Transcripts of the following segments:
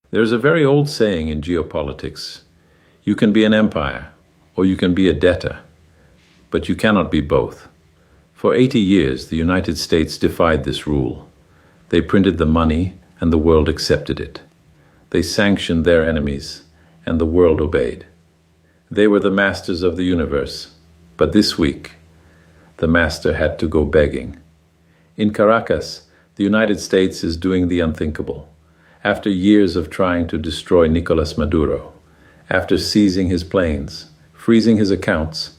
There's a very old saying in geopolitics: you can be an empire or you can be a debtor, but you cannot be both. For 80 years, the United States defied this rule. They printed the money and the world accepted it. They sanctioned their enemies and the world obeyed. They were the masters of the universe, but this week, the master had to go begging. In Caracas, the United States is doing the unthinkable. After years of trying to destroy Nicolas Maduro, after seizing his planes, freezing his accounts,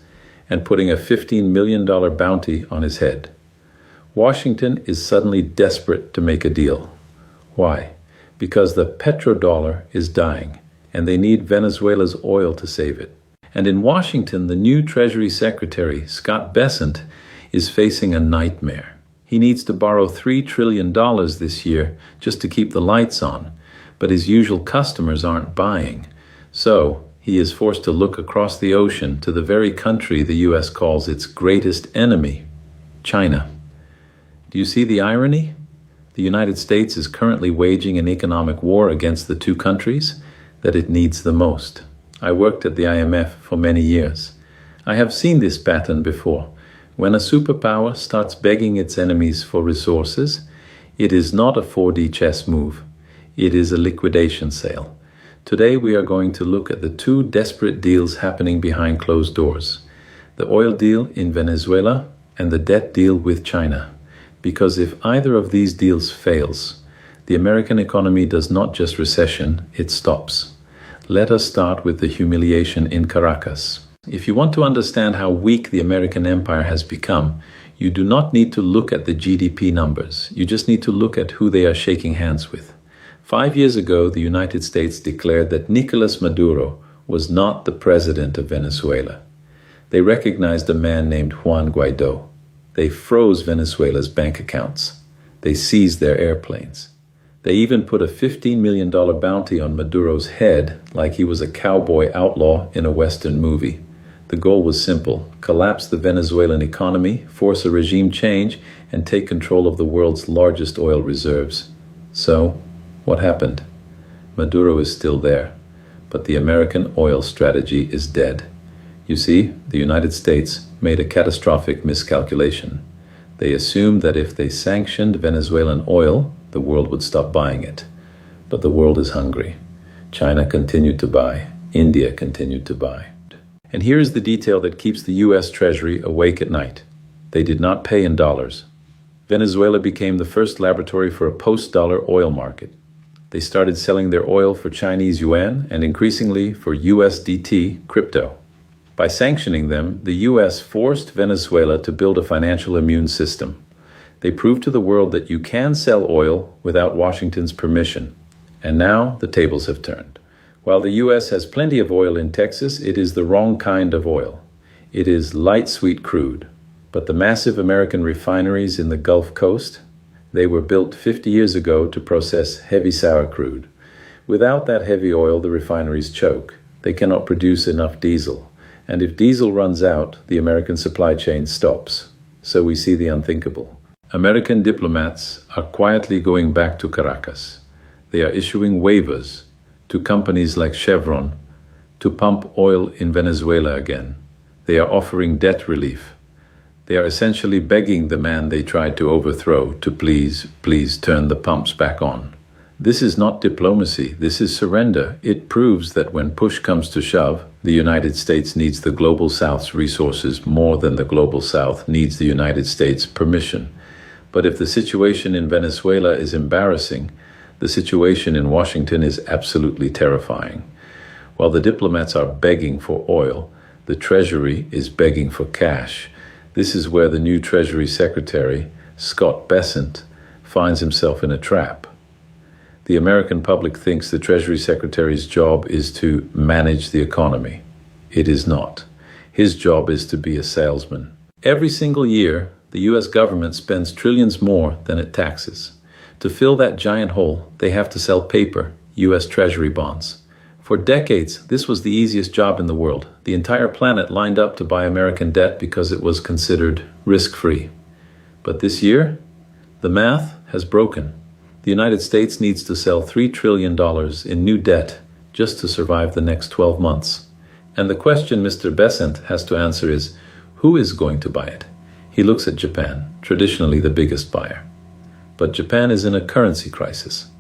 and putting a $15 million bounty on his head, Washington is suddenly desperate to make a deal. Why? Because the petrodollar is dying, and they need Venezuela's oil to save it. And in Washington, the new Treasury Secretary, Scott Bessent, is facing a nightmare. He needs to borrow $3 trillion this year just to keep the lights on, but his usual customers aren't buying. So he is forced to look across the ocean to the very country the U.S. calls its greatest enemy, China. Do you see the irony? The United States is currently waging an economic war against the two countries that it needs the most. I worked at the IMF for many years. I have seen this pattern before. When a superpower starts begging its enemies for resources, it is not a 4D chess move. It is a liquidation sale. Today we are going to look at the two desperate deals happening behind closed doors: the oil deal in Venezuela and the debt deal with China. Because if either of these deals fails, the American economy does not just recession, it stops. Let us start with the humiliation in Caracas. If you want to understand how weak the American empire has become, you do not need to look at the GDP numbers. You just need to look at who they are shaking hands with. 5 years ago, the United States declared that Nicolas Maduro was not the president of Venezuela. They recognized a man named Juan Guaido. They froze Venezuela's bank accounts. They seized their airplanes. They even put a $15 million bounty on Maduro's head like he was a cowboy outlaw in a Western movie. The goal was simple: collapse the Venezuelan economy, force a regime change, and take control of the world's largest oil reserves. So, what happened? Maduro is still there, but the American oil strategy is dead. You see, the United States made a catastrophic miscalculation. They assumed that if they sanctioned Venezuelan oil, the world would stop buying it. But the world is hungry. China continued to buy. India continued to buy. And here is the detail that keeps the U.S. Treasury awake at night. They did not pay in dollars. Venezuela became the first laboratory for a post-dollar oil market. They started selling their oil for Chinese yuan and increasingly for USDT crypto. By sanctioning them, the U.S. forced Venezuela to build a financial immune system. They proved to the world that you can sell oil without Washington's permission. And now the tables have turned. While the U.S. has plenty of oil in Texas, it is the wrong kind of oil. It is light sweet crude. But the massive American refineries in the Gulf Coast, they were built 50 years ago to process heavy sour crude. Without that heavy oil, the refineries choke. They cannot produce enough diesel. And if diesel runs out, the American supply chain stops. So we see the unthinkable. American diplomats are quietly going back to Caracas. They are issuing waivers to companies like Chevron to pump oil in Venezuela again. They are offering debt relief. They are essentially begging the man they tried to overthrow to please turn the pumps back on. This is not diplomacy, this is surrender. It proves that when push comes to shove, the United States needs the Global South's resources more than the Global South needs the United States' permission. But if the situation in Venezuela is embarrassing, the situation in Washington is absolutely terrifying. While the diplomats are begging for oil, the Treasury is begging for cash. This is where the new Treasury Secretary, Scott Bessent, finds himself in a trap. The American public thinks the Treasury Secretary's job is to manage the economy. It is not. His job is to be a salesman. Every single year, the U.S. government spends trillions more than it taxes. To fill that giant hole, they have to sell paper, U.S. Treasury bonds. For decades, this was the easiest job in the world. The entire planet lined up to buy American debt because it was considered risk-free. But this year, the math has broken. The United States needs to sell $3 trillion in new debt just to survive the next 12 months. And the question Mr. Bessent has to answer is, who is going to buy it? He looks at Japan, traditionally the biggest buyer. But Japan is in a currency crisis.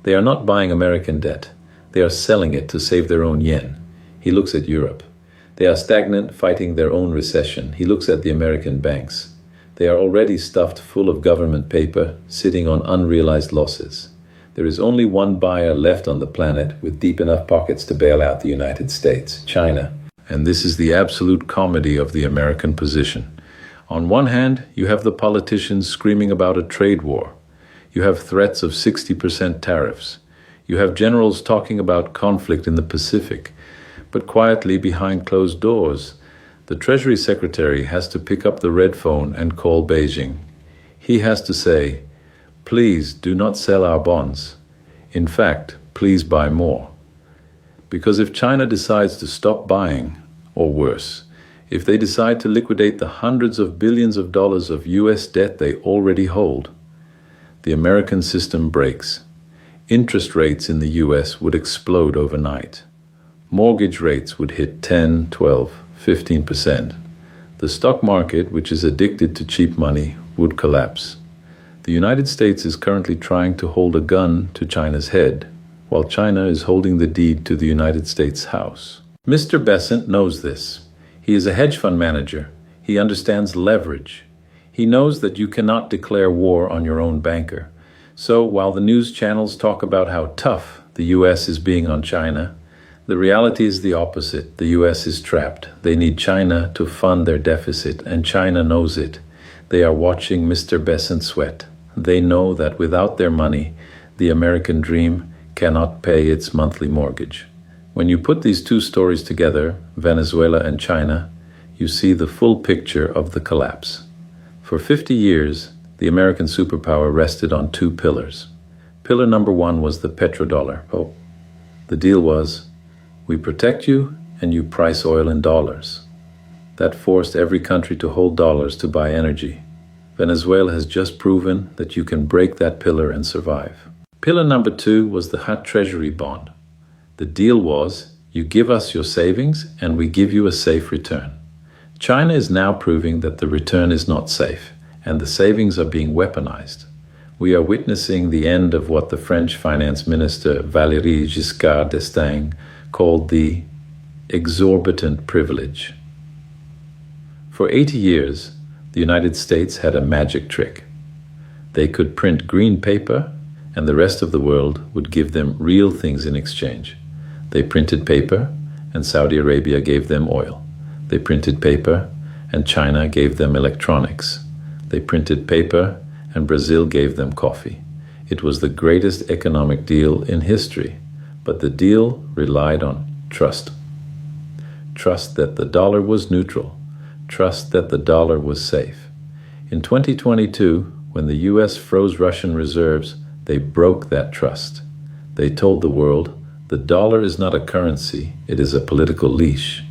They are not buying American debt. They are selling it to save their own yen. He looks at Europe. They are stagnant, fighting their own recession. He looks at the American banks. They are already stuffed full of government paper, sitting on unrealized losses. There is only one buyer left on the planet with deep enough pockets to bail out the United States, China. And this is the absolute comedy of the American position. On one hand, you have the politicians screaming about a trade war. You have threats of 60% tariffs. You have generals talking about conflict in the Pacific. But quietly behind closed doors, the Treasury Secretary has to pick up the red phone and call Beijing. He has to say, please do not sell our bonds. In fact, please buy more. Because if China decides to stop buying, or worse, if they decide to liquidate the hundreds of billions of dollars of US debt they already hold, the American system breaks. Interest rates in the US would explode overnight. Mortgage rates would hit 10, 12, 15%. The stock market, which is addicted to cheap money, would collapse. The United States is currently trying to hold a gun to China's head, while China is holding the deed to the United States House. Mr. Bessent knows this. He is a hedge fund manager. He understands leverage. He knows that you cannot declare war on your own banker. So while the news channels talk about how tough the US is being on China, the reality is the opposite. The US is trapped. They need China to fund their deficit, and China knows it. They are watching Mr. Bessent sweat. They know that without their money, the American dream cannot pay its monthly mortgage. When you put these two stories together, Venezuela and China, you see the full picture of the collapse. For 50 years, the American superpower rested on two pillars. Pillar number one was the petrodollar. The deal was, we protect you and you price oil in dollars. That forced every country to hold dollars to buy energy. Venezuela has just proven that you can break that pillar and survive. Pillar number two was the hot treasury bond. The deal was, you give us your savings and we give you a safe return. China is now proving that the return is not safe, and the savings are being weaponized. We are witnessing the end of what the French finance minister Valéry Giscard d'Estaing called the exorbitant privilege. For 80 years, the United States had a magic trick. They could print green paper, and the rest of the world would give them real things in exchange. They printed paper, and Saudi Arabia gave them oil. They printed paper, and China gave them electronics. They printed paper, and Brazil gave them coffee. It was the greatest economic deal in history, but the deal relied on trust. Trust that the dollar was neutral. Trust that the dollar was safe. In 2022, when the US froze Russian reserves, they broke that trust. They told the world, the dollar is not a currency, it is a political leash.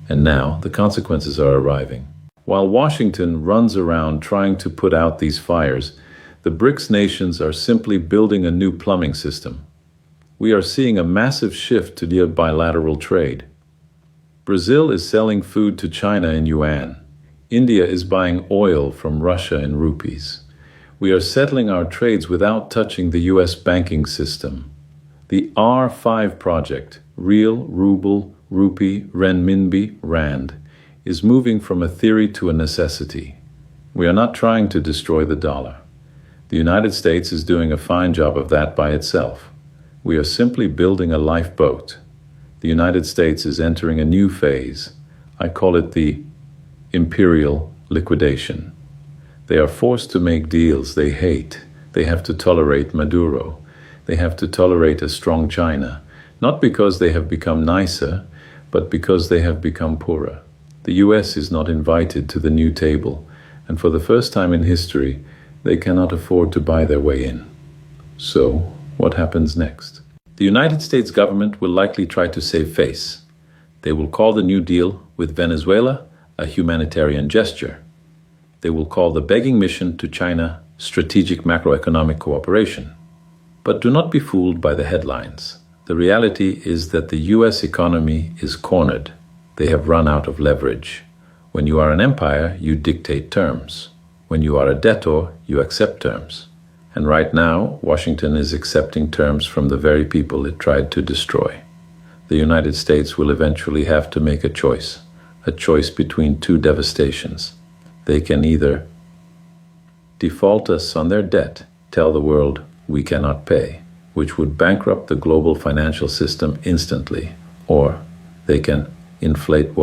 And now the consequences are arriving. While Washington runs around trying to put out these fires, the BRICS nations are simply building a new plumbing system. We are seeing a massive shift to bilateral trade. Brazil is selling food to China in yuan. India is buying oil from Russia in rupees. We are settling our trades without touching the US banking system. The R5 project, real, ruble, rupee, renminbi, rand, is moving from a theory to a necessity. We are not trying to destroy the dollar. The United States is doing a fine job of that by itself. We are simply building a lifeboat. The United States is entering a new phase. I call it the imperial liquidation. They are forced to make deals they hate. They have to tolerate Maduro. They have to tolerate a strong China, not because they have become nicer, but because they have become poorer. The US is not invited to the new table, and for the first time in history, they cannot afford to buy their way in. So, what happens next? The United States government will likely try to save face. They will call the New Deal with Venezuela a humanitarian gesture. They will call the begging mission to China strategic macroeconomic cooperation. But do not be fooled by the headlines. The reality is that the US economy is cornered. They have run out of leverage. When you are an empire, you dictate terms. When you are a debtor, you accept terms. And right now, Washington is accepting terms from the very people it tried to destroy. The United States will eventually have to make a choice between two devastations. They can either default us on their debt, tell the world we cannot pay, which would bankrupt the global financial system instantly, or they can inflate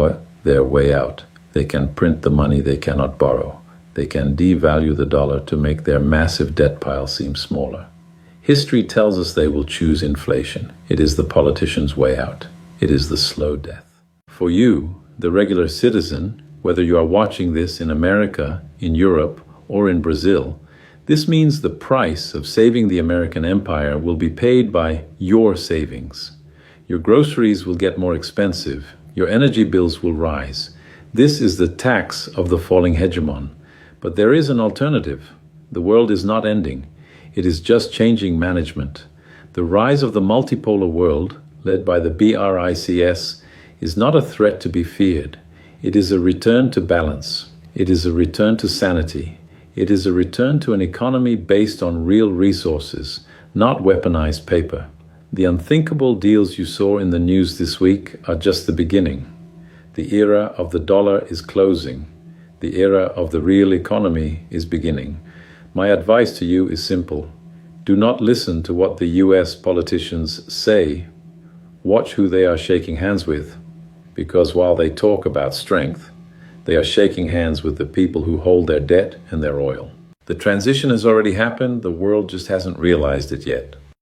their way out. They can print the money they cannot borrow. They can devalue the dollar to make their massive debt pile seem smaller. History tells us they will choose inflation. It is the politicians' way out. It is the slow death. For you, the regular citizen, whether you are watching this in America, in Europe, or in Brazil, this means the price of saving the American empire will be paid by your savings. Your groceries will get more expensive. Your energy bills will rise. This is the tax of the falling hegemon. But there is an alternative. The world is not ending. It is just changing management. The rise of the multipolar world, led by the BRICS, is not a threat to be feared. It is a return to balance. It is a return to sanity. It is a return to an economy based on real resources, not weaponized paper. The unthinkable deals you saw in the news this week are just the beginning. The era of the dollar is closing. The era of the real economy is beginning. My advice to you is simple. Do not listen to what the US politicians say. Watch who they are shaking hands with, because while they talk about strength, they are shaking hands with the people who hold their debt and their oil. The transition has already happened. The world just hasn't realized it yet.